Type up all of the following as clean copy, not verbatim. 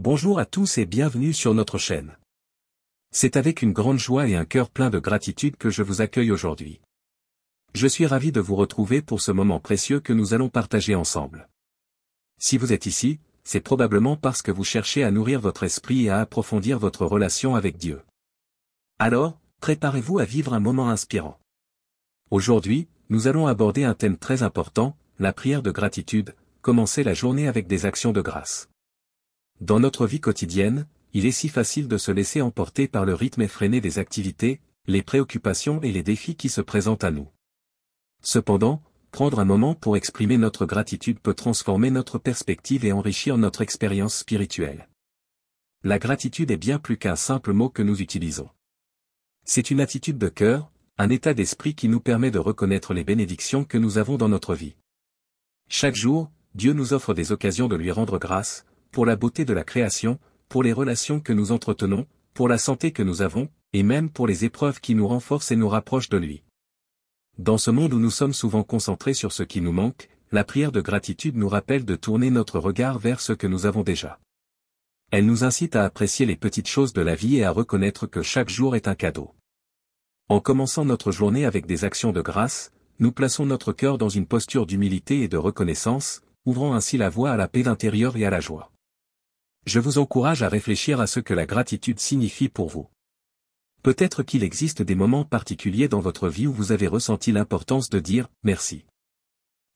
Bonjour à tous et bienvenue sur notre chaîne. C'est avec une grande joie et un cœur plein de gratitude que je vous accueille aujourd'hui. Je suis ravi de vous retrouver pour ce moment précieux que nous allons partager ensemble. Si vous êtes ici, c'est probablement parce que vous cherchez à nourrir votre esprit et à approfondir votre relation avec Dieu. Alors, préparez-vous à vivre un moment inspirant. Aujourd'hui, nous allons aborder un thème très important, la prière de gratitude, commencer la journée avec des actions de grâce. Dans notre vie quotidienne, il est si facile de se laisser emporter par le rythme effréné des activités, les préoccupations et les défis qui se présentent à nous. Cependant, prendre un moment pour exprimer notre gratitude peut transformer notre perspective et enrichir notre expérience spirituelle. La gratitude est bien plus qu'un simple mot que nous utilisons. C'est une attitude de cœur, un état d'esprit qui nous permet de reconnaître les bénédictions que nous avons dans notre vie. Chaque jour, Dieu nous offre des occasions de lui rendre grâce, pour la beauté de la création, pour les relations que nous entretenons, pour la santé que nous avons, et même pour les épreuves qui nous renforcent et nous rapprochent de lui. Dans ce monde où nous sommes souvent concentrés sur ce qui nous manque, la prière de gratitude nous rappelle de tourner notre regard vers ce que nous avons déjà. Elle nous incite à apprécier les petites choses de la vie et à reconnaître que chaque jour est un cadeau. En commençant notre journée avec des actions de grâce, nous plaçons notre cœur dans une posture d'humilité et de reconnaissance, ouvrant ainsi la voie à la paix intérieure et à la joie. Je vous encourage à réfléchir à ce que la gratitude signifie pour vous. Peut-être qu'il existe des moments particuliers dans votre vie où vous avez ressenti l'importance de dire « merci ».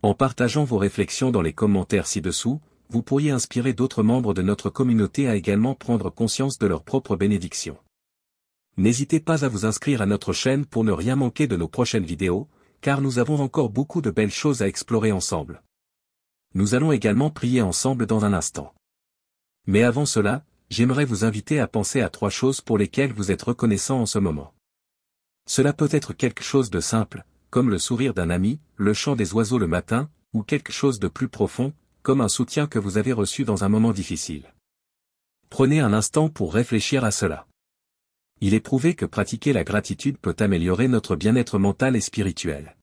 En partageant vos réflexions dans les commentaires ci-dessous, vous pourriez inspirer d'autres membres de notre communauté à également prendre conscience de leur propre bénédiction. N'hésitez pas à vous inscrire à notre chaîne pour ne rien manquer de nos prochaines vidéos, car nous avons encore beaucoup de belles choses à explorer ensemble. Nous allons également prier ensemble dans un instant. Mais avant cela, j'aimerais vous inviter à penser à 3 choses pour lesquelles vous êtes reconnaissant en ce moment. Cela peut être quelque chose de simple, comme le sourire d'un ami, le chant des oiseaux le matin, ou quelque chose de plus profond, comme un soutien que vous avez reçu dans un moment difficile. Prenez un instant pour réfléchir à cela. Il est prouvé que pratiquer la gratitude peut améliorer notre bien-être mental et spirituel.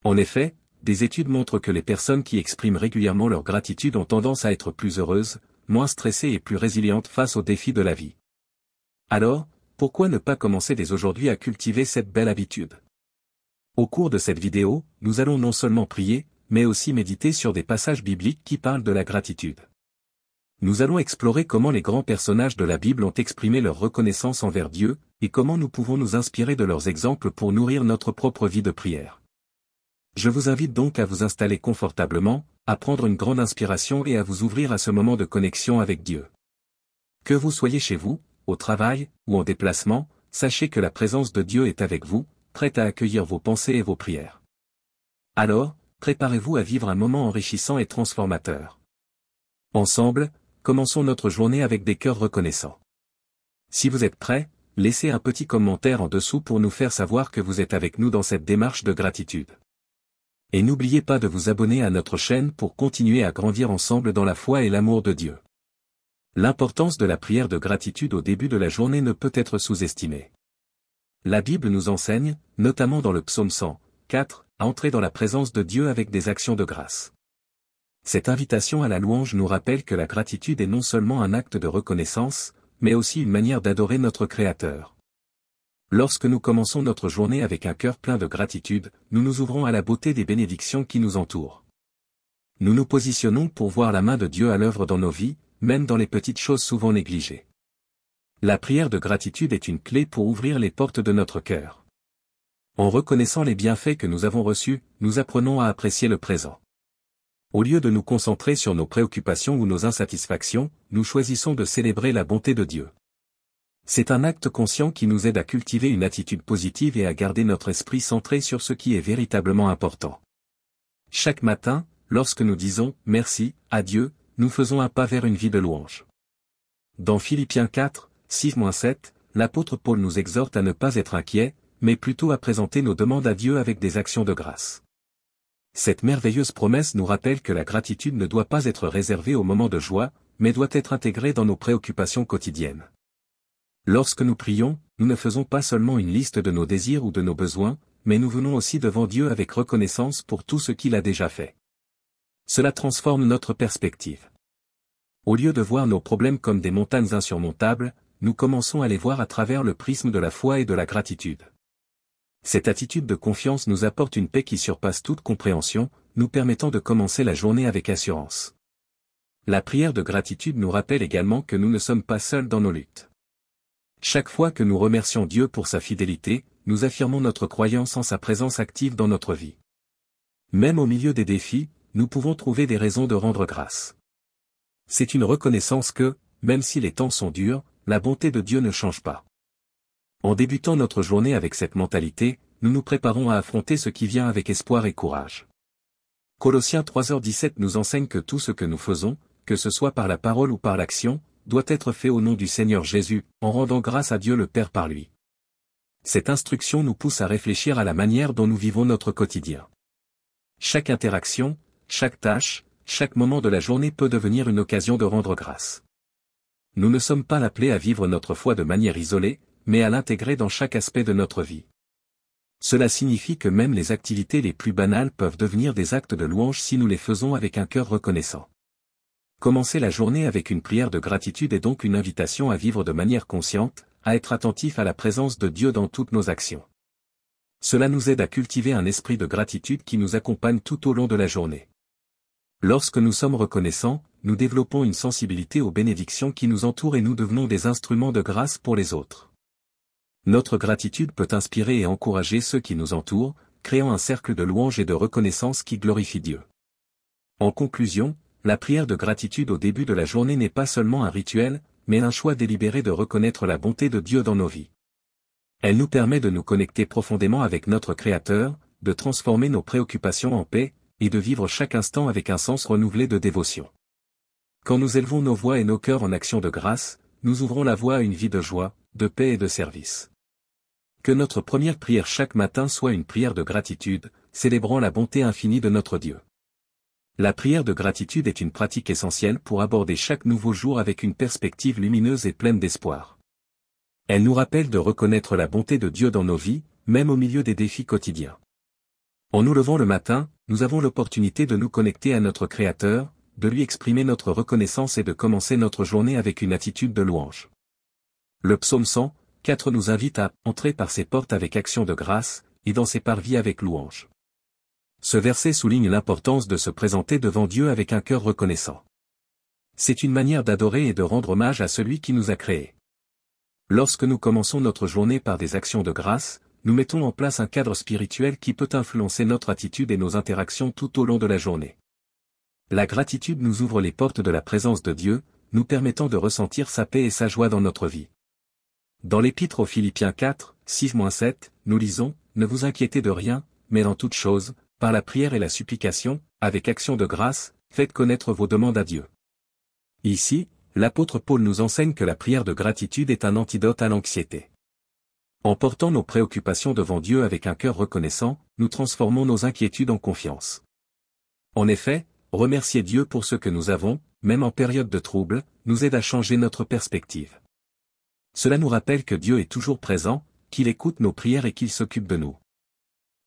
En effet, des études montrent que les personnes qui expriment régulièrement leur gratitude ont tendance à être plus heureuses, moins stressées et plus résilientes face aux défis de la vie. Alors, pourquoi ne pas commencer dès aujourd'hui à cultiver cette belle habitude? Au cours de cette vidéo, nous allons non seulement prier, mais aussi méditer sur des passages bibliques qui parlent de la gratitude. Nous allons explorer comment les grands personnages de la Bible ont exprimé leur reconnaissance envers Dieu, et comment nous pouvons nous inspirer de leurs exemples pour nourrir notre propre vie de prière. Je vous invite donc à vous installer confortablement, à prendre une grande inspiration et à vous ouvrir à ce moment de connexion avec Dieu. Que vous soyez chez vous, au travail, ou en déplacement, sachez que la présence de Dieu est avec vous, prête à accueillir vos pensées et vos prières. Alors, préparez-vous à vivre un moment enrichissant et transformateur. Ensemble, commençons notre journée avec des cœurs reconnaissants. Si vous êtes prêts, laissez un petit commentaire en dessous pour nous faire savoir que vous êtes avec nous dans cette démarche de gratitude. Et n'oubliez pas de vous abonner à notre chaîne pour continuer à grandir ensemble dans la foi et l'amour de Dieu. L'importance de la prière de gratitude au début de la journée ne peut être sous-estimée. La Bible nous enseigne, notamment dans le psaume 104, à entrer dans la présence de Dieu avec des actions de grâce. Cette invitation à la louange nous rappelle que la gratitude est non seulement un acte de reconnaissance, mais aussi une manière d'adorer notre Créateur. Lorsque nous commençons notre journée avec un cœur plein de gratitude, nous nous ouvrons à la beauté des bénédictions qui nous entourent. Nous nous positionnons pour voir la main de Dieu à l'œuvre dans nos vies, même dans les petites choses souvent négligées. La prière de gratitude est une clé pour ouvrir les portes de notre cœur. En reconnaissant les bienfaits que nous avons reçus, nous apprenons à apprécier le présent. Au lieu de nous concentrer sur nos préoccupations ou nos insatisfactions, nous choisissons de célébrer la bonté de Dieu. C'est un acte conscient qui nous aide à cultiver une attitude positive et à garder notre esprit centré sur ce qui est véritablement important. Chaque matin, lorsque nous disons « merci » à Dieu, nous faisons un pas vers une vie de louange. Dans Philippiens 4, 6-7, l'apôtre Paul nous exhorte à ne pas être inquiets, mais plutôt à présenter nos demandes à Dieu avec des actions de grâce. Cette merveilleuse promesse nous rappelle que la gratitude ne doit pas être réservée aux moments de joie, mais doit être intégrée dans nos préoccupations quotidiennes. Lorsque nous prions, nous ne faisons pas seulement une liste de nos désirs ou de nos besoins, mais nous venons aussi devant Dieu avec reconnaissance pour tout ce qu'il a déjà fait. Cela transforme notre perspective. Au lieu de voir nos problèmes comme des montagnes insurmontables, nous commençons à les voir à travers le prisme de la foi et de la gratitude. Cette attitude de confiance nous apporte une paix qui surpasse toute compréhension, nous permettant de commencer la journée avec assurance. La prière de gratitude nous rappelle également que nous ne sommes pas seuls dans nos luttes. Chaque fois que nous remercions Dieu pour sa fidélité, nous affirmons notre croyance en sa présence active dans notre vie. Même au milieu des défis, nous pouvons trouver des raisons de rendre grâce. C'est une reconnaissance que, même si les temps sont durs, la bonté de Dieu ne change pas. En débutant notre journée avec cette mentalité, nous nous préparons à affronter ce qui vient avec espoir et courage. Colossiens 3h17 nous enseigne que tout ce que nous faisons, que ce soit par la parole ou par l'action, doit être fait au nom du Seigneur Jésus, en rendant grâce à Dieu le Père par lui. Cette instruction nous pousse à réfléchir à la manière dont nous vivons notre quotidien. Chaque interaction, chaque tâche, chaque moment de la journée peut devenir une occasion de rendre grâce. Nous ne sommes pas appelés à vivre notre foi de manière isolée, mais à l'intégrer dans chaque aspect de notre vie. Cela signifie que même les activités les plus banales peuvent devenir des actes de louange si nous les faisons avec un cœur reconnaissant. Commencer la journée avec une prière de gratitude est donc une invitation à vivre de manière consciente, à être attentif à la présence de Dieu dans toutes nos actions. Cela nous aide à cultiver un esprit de gratitude qui nous accompagne tout au long de la journée. Lorsque nous sommes reconnaissants, nous développons une sensibilité aux bénédictions qui nous entourent et nous devenons des instruments de grâce pour les autres. Notre gratitude peut inspirer et encourager ceux qui nous entourent, créant un cercle de louange et de reconnaissance qui glorifie Dieu. En conclusion, la prière de gratitude au début de la journée n'est pas seulement un rituel, mais un choix délibéré de reconnaître la bonté de Dieu dans nos vies. Elle nous permet de nous connecter profondément avec notre Créateur, de transformer nos préoccupations en paix, et de vivre chaque instant avec un sens renouvelé de dévotion. Quand nous élevons nos voix et nos cœurs en action de grâce, nous ouvrons la voie à une vie de joie, de paix et de service. Que notre première prière chaque matin soit une prière de gratitude, célébrant la bonté infinie de notre Dieu. La prière de gratitude est une pratique essentielle pour aborder chaque nouveau jour avec une perspective lumineuse et pleine d'espoir. Elle nous rappelle de reconnaître la bonté de Dieu dans nos vies, même au milieu des défis quotidiens. En nous levant le matin, nous avons l'opportunité de nous connecter à notre Créateur, de lui exprimer notre reconnaissance et de commencer notre journée avec une attitude de louange. Le psaume 104 nous invite à « entrer par ses portes avec action de grâce, et dans ses parvis avec louange ». Ce verset souligne l'importance de se présenter devant Dieu avec un cœur reconnaissant. C'est une manière d'adorer et de rendre hommage à celui qui nous a créés. Lorsque nous commençons notre journée par des actions de grâce, nous mettons en place un cadre spirituel qui peut influencer notre attitude et nos interactions tout au long de la journée. La gratitude nous ouvre les portes de la présence de Dieu, nous permettant de ressentir sa paix et sa joie dans notre vie. Dans l'Épître aux Philippiens 4, 6-7, nous lisons « Ne vous inquiétez de rien, mais dans toute chose, par la prière et la supplication, avec action de grâce, faites connaître vos demandes à Dieu. » Ici, l'apôtre Paul nous enseigne que la prière de gratitude est un antidote à l'anxiété. En portant nos préoccupations devant Dieu avec un cœur reconnaissant, nous transformons nos inquiétudes en confiance. En effet, remercier Dieu pour ce que nous avons, même en période de trouble, nous aide à changer notre perspective. Cela nous rappelle que Dieu est toujours présent, qu'il écoute nos prières et qu'il s'occupe de nous.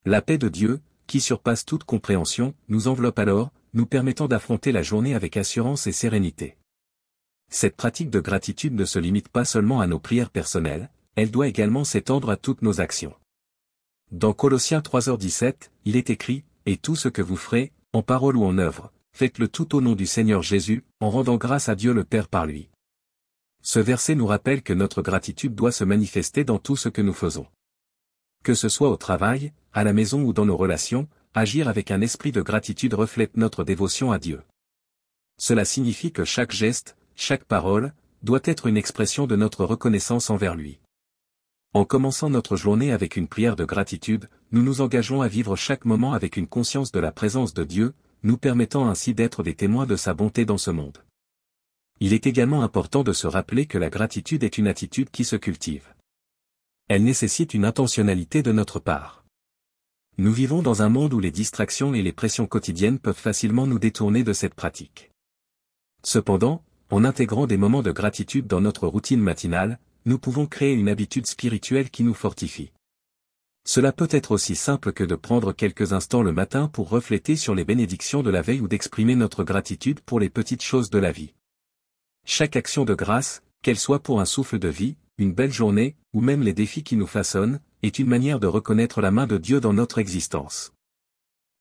La paix de Dieu, qui surpasse toute compréhension, nous enveloppe alors, nous permettant d'affronter la journée avec assurance et sérénité. Cette pratique de gratitude ne se limite pas seulement à nos prières personnelles, elle doit également s'étendre à toutes nos actions. Dans Colossiens 3h17, il est écrit « Et tout ce que vous ferez, en parole ou en œuvre, faites-le tout au nom du Seigneur Jésus, en rendant grâce à Dieu le Père par lui. » Ce verset nous rappelle que notre gratitude doit se manifester dans tout ce que nous faisons. Que ce soit au travail, à la maison ou dans nos relations, agir avec un esprit de gratitude reflète notre dévotion à Dieu. Cela signifie que chaque geste, chaque parole, doit être une expression de notre reconnaissance envers lui. En commençant notre journée avec une prière de gratitude, nous nous engageons à vivre chaque moment avec une conscience de la présence de Dieu, nous permettant ainsi d'être des témoins de sa bonté dans ce monde. Il est également important de se rappeler que la gratitude est une attitude qui se cultive. Elle nécessite une intentionnalité de notre part. Nous vivons dans un monde où les distractions et les pressions quotidiennes peuvent facilement nous détourner de cette pratique. Cependant, en intégrant des moments de gratitude dans notre routine matinale, nous pouvons créer une habitude spirituelle qui nous fortifie. Cela peut être aussi simple que de prendre quelques instants le matin pour refléter sur les bénédictions de la veille ou d'exprimer notre gratitude pour les petites choses de la vie. Chaque action de grâce, qu'elle soit pour un souffle de vie, une belle journée, ou même les défis qui nous façonnent, est une manière de reconnaître la main de Dieu dans notre existence.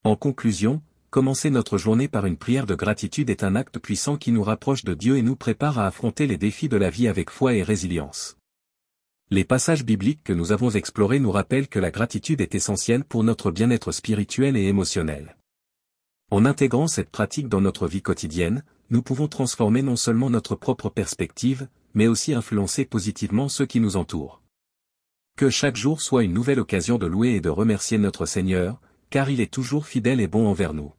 En conclusion, commencer notre journée par une prière de gratitude est un acte puissant qui nous rapproche de Dieu et nous prépare à affronter les défis de la vie avec foi et résilience. Les passages bibliques que nous avons explorés nous rappellent que la gratitude est essentielle pour notre bien-être spirituel et émotionnel. En intégrant cette pratique dans notre vie quotidienne, nous pouvons transformer non seulement notre propre perspective, mais aussi influencer positivement ceux qui nous entourent. Que chaque jour soit une nouvelle occasion de louer et de remercier notre Seigneur, car il est toujours fidèle et bon envers nous.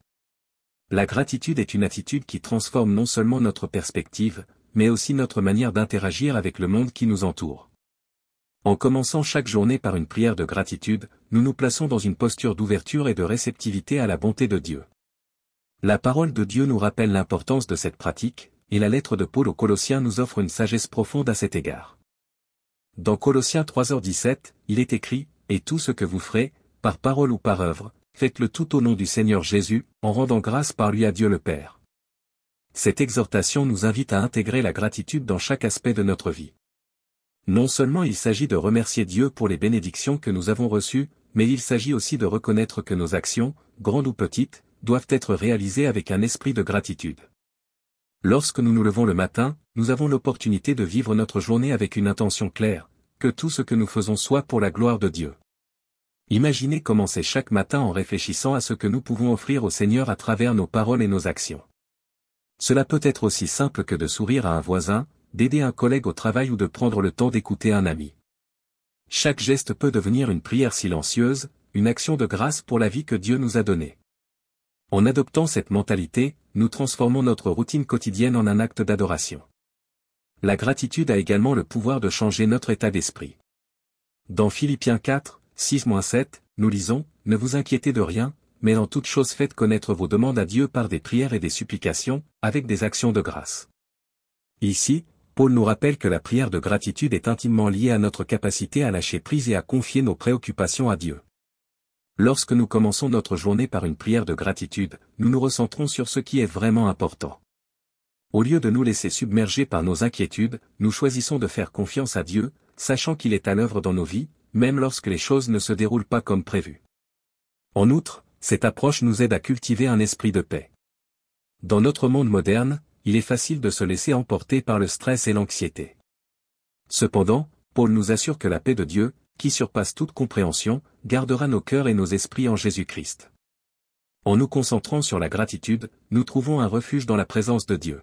La gratitude est une attitude qui transforme non seulement notre perspective, mais aussi notre manière d'interagir avec le monde qui nous entoure. En commençant chaque journée par une prière de gratitude, nous nous plaçons dans une posture d'ouverture et de réceptivité à la bonté de Dieu. La parole de Dieu nous rappelle l'importance de cette pratique, et la lettre de Paul aux Colossiens nous offre une sagesse profonde à cet égard. Dans Colossiens 3h17, il est écrit, « Et tout ce que vous ferez, par parole ou par œuvre, faites-le tout au nom du Seigneur Jésus, en rendant grâce par lui à Dieu le Père. » Cette exhortation nous invite à intégrer la gratitude dans chaque aspect de notre vie. Non seulement il s'agit de remercier Dieu pour les bénédictions que nous avons reçues, mais il s'agit aussi de reconnaître que nos actions, grandes ou petites, doivent être réalisées avec un esprit de gratitude. Lorsque nous nous levons le matin, nous avons l'opportunité de vivre notre journée avec une intention claire, que tout ce que nous faisons soit pour la gloire de Dieu. Imaginez commencer chaque matin en réfléchissant à ce que nous pouvons offrir au Seigneur à travers nos paroles et nos actions. Cela peut être aussi simple que de sourire à un voisin, d'aider un collègue au travail ou de prendre le temps d'écouter un ami. Chaque geste peut devenir une prière silencieuse, une action de grâce pour la vie que Dieu nous a donnée. En adoptant cette mentalité, nous transformons notre routine quotidienne en un acte d'adoration. La gratitude a également le pouvoir de changer notre état d'esprit. Dans Philippiens 4, 6-7, nous lisons, « Ne vous inquiétez de rien, mais en toute chose faites connaître vos demandes à Dieu par des prières et des supplications, avec des actions de grâce. » Ici, Paul nous rappelle que la prière de gratitude est intimement liée à notre capacité à lâcher prise et à confier nos préoccupations à Dieu. Lorsque nous commençons notre journée par une prière de gratitude, nous nous recentrons sur ce qui est vraiment important. Au lieu de nous laisser submerger par nos inquiétudes, nous choisissons de faire confiance à Dieu, sachant qu'il est à l'œuvre dans nos vies, même lorsque les choses ne se déroulent pas comme prévu. En outre, cette approche nous aide à cultiver un esprit de paix. Dans notre monde moderne, il est facile de se laisser emporter par le stress et l'anxiété. Cependant, Paul nous assure que la paix de Dieu, qui surpasse toute compréhension, gardera nos cœurs et nos esprits en Jésus-Christ. En nous concentrant sur la gratitude, nous trouvons un refuge dans la présence de Dieu.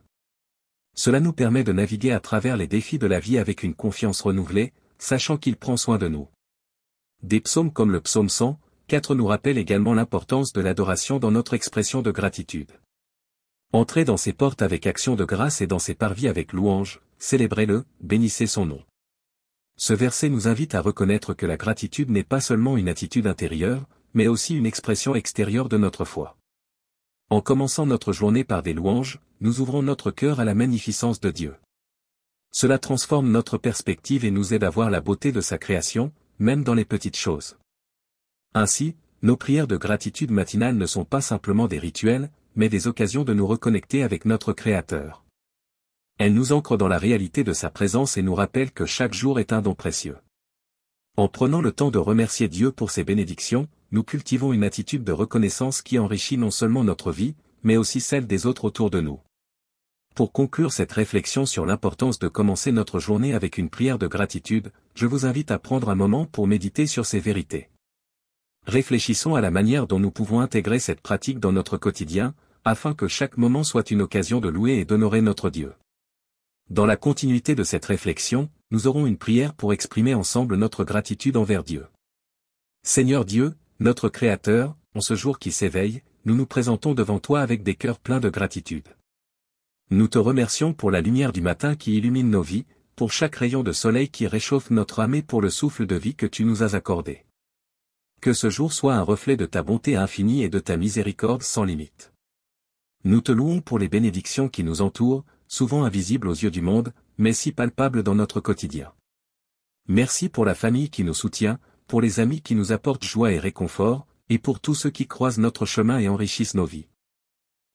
Cela nous permet de naviguer à travers les défis de la vie avec une confiance renouvelée, sachant qu'il prend soin de nous. Des psaumes comme le psaume 104 nous rappellent également l'importance de l'adoration dans notre expression de gratitude. Entrez dans ses portes avec action de grâce et dans ses parvis avec louange, célébrez-le, bénissez son nom. Ce verset nous invite à reconnaître que la gratitude n'est pas seulement une attitude intérieure, mais aussi une expression extérieure de notre foi. En commençant notre journée par des louanges, nous ouvrons notre cœur à la magnificence de Dieu. Cela transforme notre perspective et nous aide à voir la beauté de sa création, même dans les petites choses. Ainsi, nos prières de gratitude matinale ne sont pas simplement des rituels, mais des occasions de nous reconnecter avec notre Créateur. Elles nous ancrent dans la réalité de sa présence et nous rappellent que chaque jour est un don précieux. En prenant le temps de remercier Dieu pour ses bénédictions, nous cultivons une attitude de reconnaissance qui enrichit non seulement notre vie, mais aussi celle des autres autour de nous. Pour conclure cette réflexion sur l'importance de commencer notre journée avec une prière de gratitude, je vous invite à prendre un moment pour méditer sur ces vérités. Réfléchissons à la manière dont nous pouvons intégrer cette pratique dans notre quotidien, afin que chaque moment soit une occasion de louer et d'honorer notre Dieu. Dans la continuité de cette réflexion, nous aurons une prière pour exprimer ensemble notre gratitude envers Dieu. Seigneur Dieu, notre Créateur, en ce jour qui s'éveille, nous nous présentons devant toi avec des cœurs pleins de gratitude. Nous te remercions pour la lumière du matin qui illumine nos vies, pour chaque rayon de soleil qui réchauffe notre âme et pour le souffle de vie que tu nous as accordé. Que ce jour soit un reflet de ta bonté infinie et de ta miséricorde sans limite. Nous te louons pour les bénédictions qui nous entourent, souvent invisibles aux yeux du monde, mais si palpables dans notre quotidien. Merci pour la famille qui nous soutient, pour les amis qui nous apportent joie et réconfort, et pour tous ceux qui croisent notre chemin et enrichissent nos vies.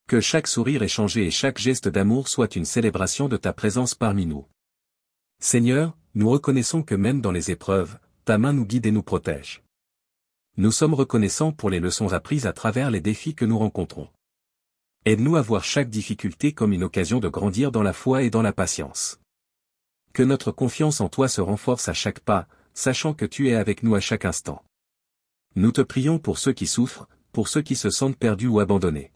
Que chaque sourire échangé et chaque geste d'amour soit une célébration de ta présence parmi nous. Seigneur, nous reconnaissons que même dans les épreuves, ta main nous guide et nous protège. Nous sommes reconnaissants pour les leçons apprises à travers les défis que nous rencontrons. Aide-nous à voir chaque difficulté comme une occasion de grandir dans la foi et dans la patience. Que notre confiance en toi se renforce à chaque pas, sachant que tu es avec nous à chaque instant. Nous te prions pour ceux qui souffrent, pour ceux qui se sentent perdus ou abandonnés.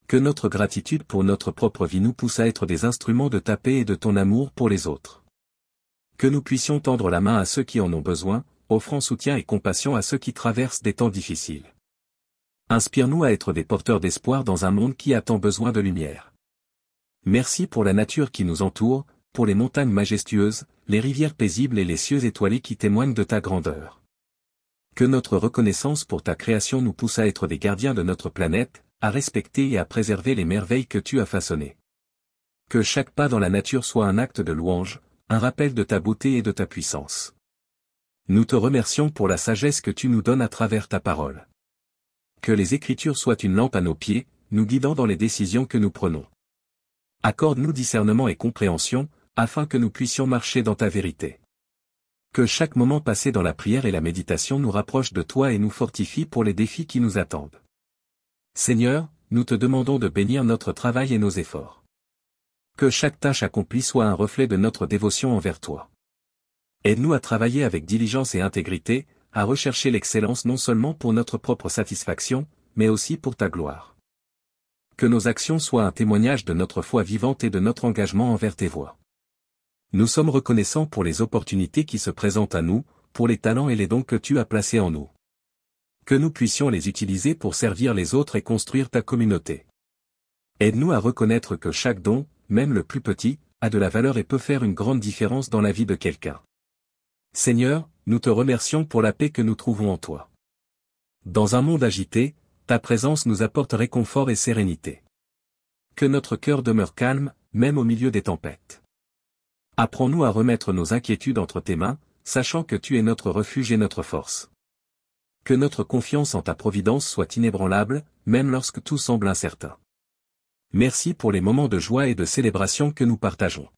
Que notre gratitude pour notre propre vie nous pousse à être des instruments de ta paix et de ton amour pour les autres. Que nous puissions tendre la main à ceux qui en ont besoin, offrant soutien et compassion à ceux qui traversent des temps difficiles. Inspire-nous à être des porteurs d'espoir dans un monde qui a tant besoin de lumière. Merci pour la nature qui nous entoure, pour les montagnes majestueuses, les rivières paisibles et les cieux étoilés qui témoignent de ta grandeur. Que notre reconnaissance pour ta création nous pousse à être des gardiens de notre planète, à respecter et à préserver les merveilles que tu as façonnées. Que chaque pas dans la nature soit un acte de louange, un rappel de ta beauté et de ta puissance. Nous te remercions pour la sagesse que tu nous donnes à travers ta parole. Que les Écritures soient une lampe à nos pieds, nous guidant dans les décisions que nous prenons. Accorde-nous discernement et compréhension, afin que nous puissions marcher dans ta vérité. Que chaque moment passé dans la prière et la méditation nous rapproche de toi et nous fortifie pour les défis qui nous attendent. Seigneur, nous te demandons de bénir notre travail et nos efforts. Que chaque tâche accomplie soit un reflet de notre dévotion envers toi. Aide-nous à travailler avec diligence et intégrité, à rechercher l'excellence non seulement pour notre propre satisfaction, mais aussi pour ta gloire. Que nos actions soient un témoignage de notre foi vivante et de notre engagement envers tes voies. Nous sommes reconnaissants pour les opportunités qui se présentent à nous, pour les talents et les dons que tu as placés en nous. Que nous puissions les utiliser pour servir les autres et construire ta communauté. Aide-nous à reconnaître que chaque don, même le plus petit, a de la valeur et peut faire une grande différence dans la vie de quelqu'un. Seigneur, nous te remercions pour la paix que nous trouvons en toi. Dans un monde agité, ta présence nous apporte réconfort et sérénité. Que notre cœur demeure calme, même au milieu des tempêtes. Apprends-nous à remettre nos inquiétudes entre tes mains, sachant que tu es notre refuge et notre force. Que notre confiance en ta providence soit inébranlable, même lorsque tout semble incertain. Merci pour les moments de joie et de célébration que nous partageons.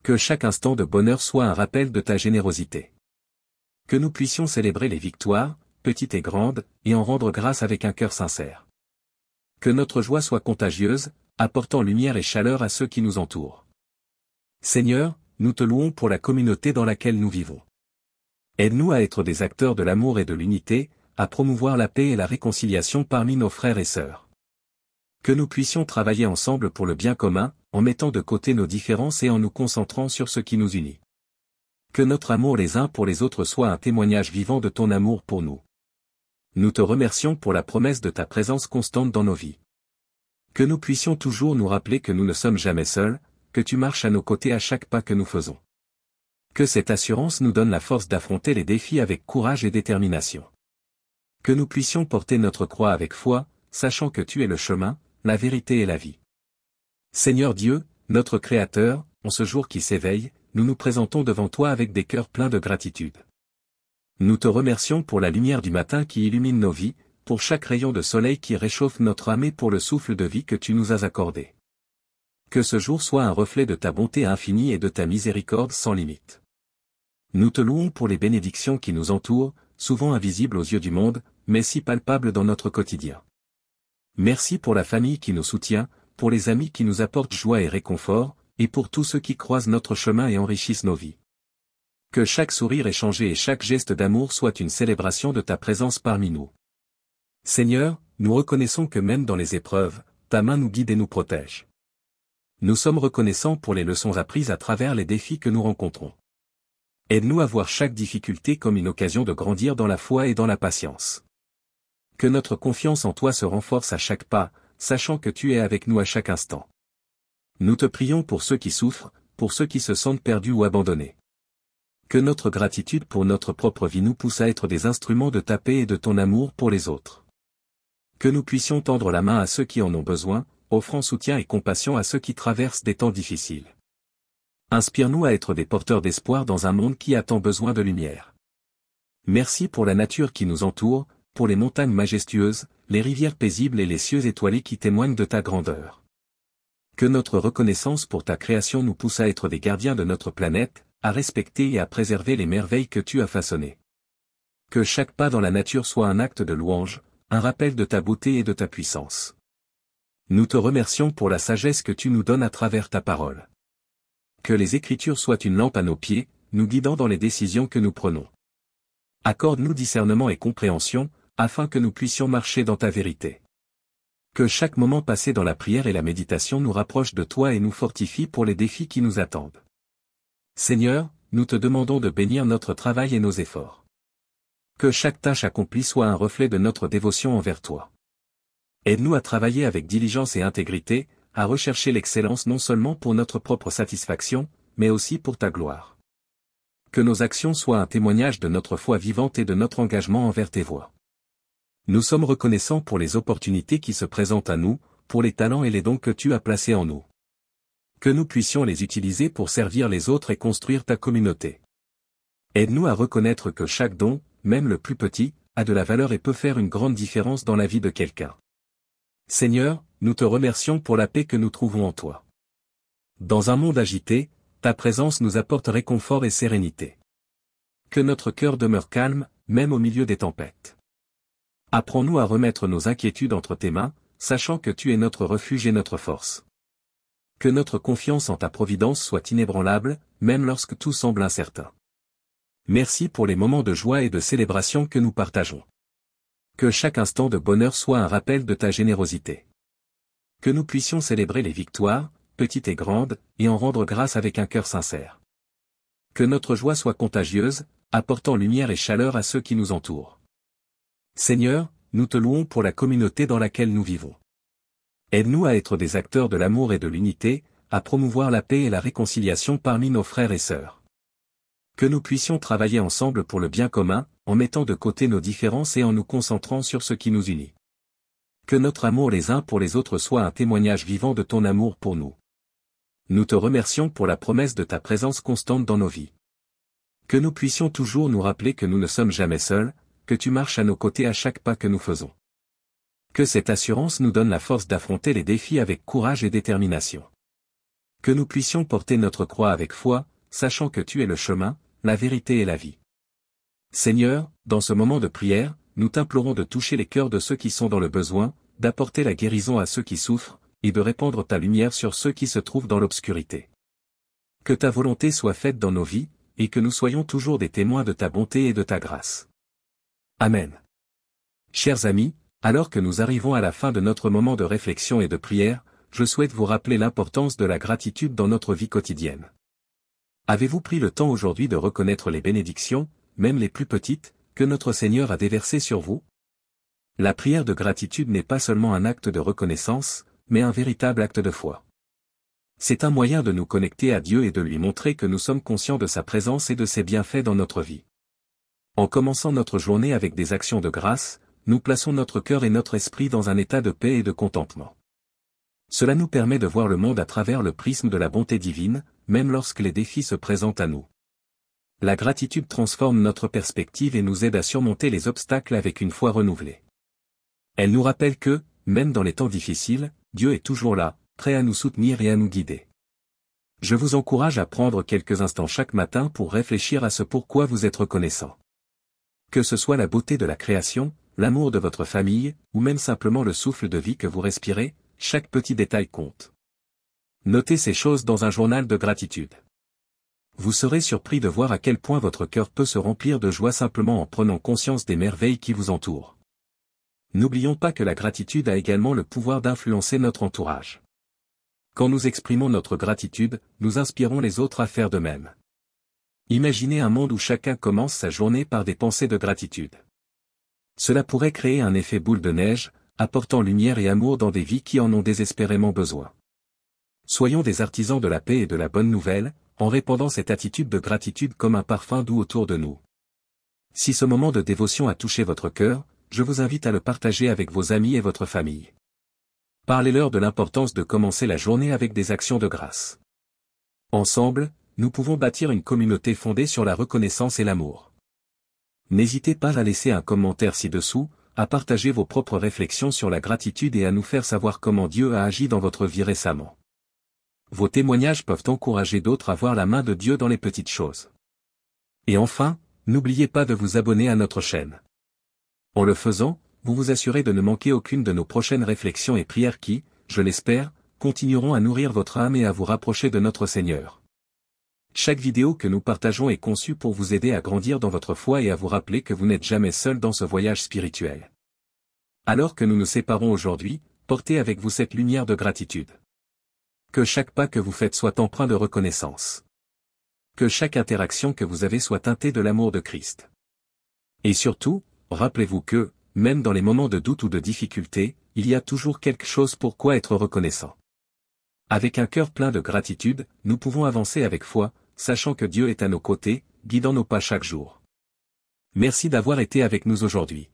Que chaque instant de bonheur soit un rappel de ta générosité. Que nous puissions célébrer les victoires, petites et grandes, et en rendre grâce avec un cœur sincère. Que notre joie soit contagieuse, apportant lumière et chaleur à ceux qui nous entourent. Seigneur, nous te louons pour la communauté dans laquelle nous vivons. Aide-nous à être des acteurs de l'amour et de l'unité, à promouvoir la paix et la réconciliation parmi nos frères et sœurs. Que nous puissions travailler ensemble pour le bien commun, en mettant de côté nos différences et en nous concentrant sur ce qui nous unit. Que notre amour les uns pour les autres soit un témoignage vivant de ton amour pour nous. Nous te remercions pour la promesse de ta présence constante dans nos vies. Que nous puissions toujours nous rappeler que nous ne sommes jamais seuls, que tu marches à nos côtés à chaque pas que nous faisons. Que cette assurance nous donne la force d'affronter les défis avec courage et détermination. Que nous puissions porter notre croix avec foi, sachant que tu es le chemin, la vérité et la vie. Seigneur Dieu, notre Créateur, en ce jour qui s'éveille, nous nous présentons devant toi avec des cœurs pleins de gratitude. Nous te remercions pour la lumière du matin qui illumine nos vies, pour chaque rayon de soleil qui réchauffe notre âme et pour le souffle de vie que tu nous as accordé. Que ce jour soit un reflet de ta bonté infinie et de ta miséricorde sans limite. Nous te louons pour les bénédictions qui nous entourent, souvent invisibles aux yeux du monde, mais si palpables dans notre quotidien. Merci pour la famille qui nous soutient, pour les amis qui nous apportent joie et réconfort, et pour tous ceux qui croisent notre chemin et enrichissent nos vies. Que chaque sourire échangé et chaque geste d'amour soit une célébration de ta présence parmi nous. Seigneur, nous reconnaissons que même dans les épreuves, ta main nous guide et nous protège. Nous sommes reconnaissants pour les leçons apprises à travers les défis que nous rencontrons. Aide-nous à voir chaque difficulté comme une occasion de grandir dans la foi et dans la patience. Que notre confiance en toi se renforce à chaque pas, sachant que tu es avec nous à chaque instant. Nous te prions pour ceux qui souffrent, pour ceux qui se sentent perdus ou abandonnés. Que notre gratitude pour notre propre vie nous pousse à être des instruments de ta paix et de ton amour pour les autres. Que nous puissions tendre la main à ceux qui en ont besoin, offrant soutien et compassion à ceux qui traversent des temps difficiles. Inspire-nous à être des porteurs d'espoir dans un monde qui a tant besoin de lumière. Merci pour la nature qui nous entoure, pour les montagnes majestueuses, les rivières paisibles et les cieux étoilés qui témoignent de ta grandeur. Que notre reconnaissance pour ta création nous pousse à être des gardiens de notre planète, à respecter et à préserver les merveilles que tu as façonnées. Que chaque pas dans la nature soit un acte de louange, un rappel de ta beauté et de ta puissance. Nous te remercions pour la sagesse que tu nous donnes à travers ta parole. Que les Écritures soient une lampe à nos pieds, nous guidant dans les décisions que nous prenons. Accorde-nous discernement et compréhension, afin que nous puissions marcher dans ta vérité. Que chaque moment passé dans la prière et la méditation nous rapproche de toi et nous fortifie pour les défis qui nous attendent. Seigneur, nous te demandons de bénir notre travail et nos efforts. Que chaque tâche accomplie soit un reflet de notre dévotion envers toi. Aide-nous à travailler avec diligence et intégrité, à rechercher l'excellence non seulement pour notre propre satisfaction, mais aussi pour ta gloire. Que nos actions soient un témoignage de notre foi vivante et de notre engagement envers tes voies. Nous sommes reconnaissants pour les opportunités qui se présentent à nous, pour les talents et les dons que tu as placés en nous. Que nous puissions les utiliser pour servir les autres et construire ta communauté. Aide-nous à reconnaître que chaque don, même le plus petit, a de la valeur et peut faire une grande différence dans la vie de quelqu'un. Seigneur, nous te remercions pour la paix que nous trouvons en toi. Dans un monde agité, ta présence nous apporte réconfort et sérénité. Que notre cœur demeure calme, même au milieu des tempêtes. Apprends-nous à remettre nos inquiétudes entre tes mains, sachant que tu es notre refuge et notre force. Que notre confiance en ta providence soit inébranlable, même lorsque tout semble incertain. Merci pour les moments de joie et de célébration que nous partageons. Que chaque instant de bonheur soit un rappel de ta générosité. Que nous puissions célébrer les victoires, petites et grandes, et en rendre grâce avec un cœur sincère. Que notre joie soit contagieuse, apportant lumière et chaleur à ceux qui nous entourent. Seigneur, nous te louons pour la communauté dans laquelle nous vivons. Aide-nous à être des acteurs de l'amour et de l'unité, à promouvoir la paix et la réconciliation parmi nos frères et sœurs. Que nous puissions travailler ensemble pour le bien commun, en mettant de côté nos différences et en nous concentrant sur ce qui nous unit. Que notre amour les uns pour les autres soit un témoignage vivant de ton amour pour nous. Nous te remercions pour la promesse de ta présence constante dans nos vies. Que nous puissions toujours nous rappeler que nous ne sommes jamais seuls, que tu marches à nos côtés à chaque pas que nous faisons. Que cette assurance nous donne la force d'affronter les défis avec courage et détermination. Que nous puissions porter notre croix avec foi, sachant que tu es le chemin, la vérité et la vie. Seigneur, dans ce moment de prière, nous t'implorons de toucher les cœurs de ceux qui sont dans le besoin, d'apporter la guérison à ceux qui souffrent, et de répandre ta lumière sur ceux qui se trouvent dans l'obscurité. Que ta volonté soit faite dans nos vies, et que nous soyons toujours des témoins de ta bonté et de ta grâce. Amen. Chers amis, alors que nous arrivons à la fin de notre moment de réflexion et de prière, je souhaite vous rappeler l'importance de la gratitude dans notre vie quotidienne. Avez-vous pris le temps aujourd'hui de reconnaître les bénédictions, même les plus petites, que notre Seigneur a déversées sur vous? La prière de gratitude n'est pas seulement un acte de reconnaissance, mais un véritable acte de foi. C'est un moyen de nous connecter à Dieu et de lui montrer que nous sommes conscients de sa présence et de ses bienfaits dans notre vie. En commençant notre journée avec des actions de grâce, nous plaçons notre cœur et notre esprit dans un état de paix et de contentement. Cela nous permet de voir le monde à travers le prisme de la bonté divine, même lorsque les défis se présentent à nous. La gratitude transforme notre perspective et nous aide à surmonter les obstacles avec une foi renouvelée. Elle nous rappelle que, même dans les temps difficiles, Dieu est toujours là, prêt à nous soutenir et à nous guider. Je vous encourage à prendre quelques instants chaque matin pour réfléchir à ce pourquoi vous êtes reconnaissant. Que ce soit la beauté de la création, l'amour de votre famille, ou même simplement le souffle de vie que vous respirez, chaque petit détail compte. Notez ces choses dans un journal de gratitude. Vous serez surpris de voir à quel point votre cœur peut se remplir de joie simplement en prenant conscience des merveilles qui vous entourent. N'oublions pas que la gratitude a également le pouvoir d'influencer notre entourage. Quand nous exprimons notre gratitude, nous inspirons les autres à faire de même. Imaginez un monde où chacun commence sa journée par des pensées de gratitude. Cela pourrait créer un effet boule de neige, apportant lumière et amour dans des vies qui en ont désespérément besoin. Soyons des artisans de la paix et de la bonne nouvelle, en répandant cette attitude de gratitude comme un parfum doux autour de nous. Si ce moment de dévotion a touché votre cœur, je vous invite à le partager avec vos amis et votre famille. Parlez-leur de l'importance de commencer la journée avec des actions de grâce. Ensemble, nous pouvons bâtir une communauté fondée sur la reconnaissance et l'amour. N'hésitez pas à laisser un commentaire ci-dessous, à partager vos propres réflexions sur la gratitude et à nous faire savoir comment Dieu a agi dans votre vie récemment. Vos témoignages peuvent encourager d'autres à voir la main de Dieu dans les petites choses. Et enfin, n'oubliez pas de vous abonner à notre chaîne. En le faisant, vous vous assurez de ne manquer aucune de nos prochaines réflexions et prières qui, je l'espère, continueront à nourrir votre âme et à vous rapprocher de notre Seigneur. Chaque vidéo que nous partageons est conçue pour vous aider à grandir dans votre foi et à vous rappeler que vous n'êtes jamais seul dans ce voyage spirituel. Alors que nous nous séparons aujourd'hui, portez avec vous cette lumière de gratitude. Que chaque pas que vous faites soit empreint de reconnaissance. Que chaque interaction que vous avez soit teintée de l'amour de Christ. Et surtout, rappelez-vous que, même dans les moments de doute ou de difficulté, il y a toujours quelque chose pour quoi être reconnaissant. Avec un cœur plein de gratitude, nous pouvons avancer avec foi, sachant que Dieu est à nos côtés, guidant nos pas chaque jour. Merci d'avoir été avec nous aujourd'hui.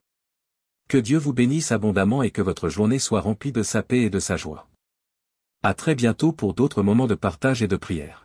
Que Dieu vous bénisse abondamment et que votre journée soit remplie de sa paix et de sa joie. À très bientôt pour d'autres moments de partage et de prière.